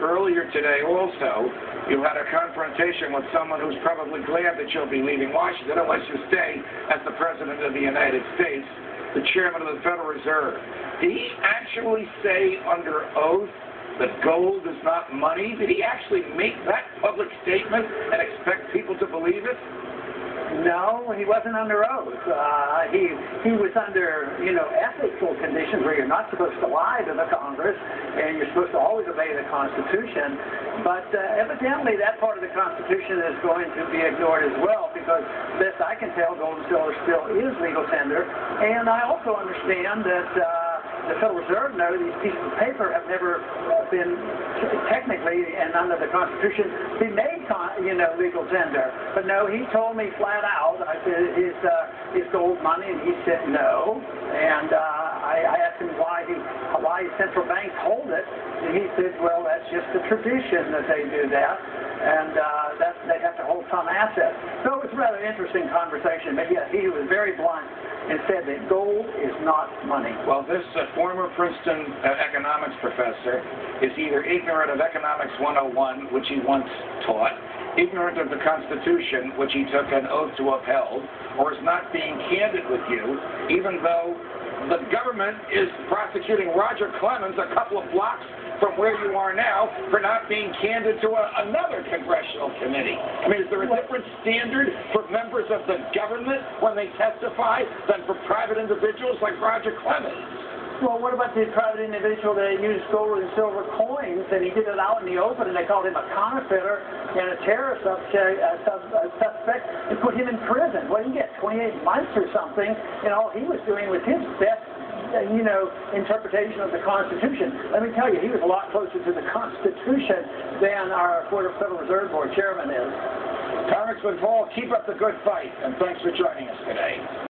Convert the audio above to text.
earlier today also, you had a confrontation with someone who's probably glad that you'll be leaving Washington unless you stay as the President of the United States, the Chairman of the Federal Reserve. Did he actually say under oath that gold is not money? Did he actually make that public statement and expect people to believe it? No, he wasn't under oath. He was under, ethical conditions where you're not supposed to lie to the Congress, and you're supposed to always obey the Constitution. But evidently, that part of the Constitution is going to be ignored as well, because best I can tell, gold and silver still is legal tender. And I also understand that the Federal Reserve knows these pieces of paper have never been technically and under the Constitution be made, legal tender. But no, he told me flat out, I said, is gold money? And he said no. And I asked him why central banks hold it. And he said, well, that's just the tradition that they do that. And they have to hold some assets. So it was a rather interesting conversation. But yes, he was very blunt and said that gold is not money. Well, this former Princeton economics professor is either ignorant of Economics 101, which he once taught, ignorant of the Constitution, which he took an oath to uphold, or is not being candid with you, even though the government is prosecuting Roger Clemens a couple of blocks from where you are now for not being candid to another congressional committee. I mean, is there a different standard for members of the government when they testify than for private individuals like Roger Clemens? Well, what about the private individual that used gold and silver coins, and he did it out in the open, and they called him a counterfeiter and a terrorist suspect, and put him in prison? Well, he get 28 months or something, and all he was doing was his best interpretation of the Constitution. Let me tell you, he was a lot closer to the Constitution than our Federal Reserve Board chairman is. Congressman Paul, keep up the good fight, and thanks for joining us today.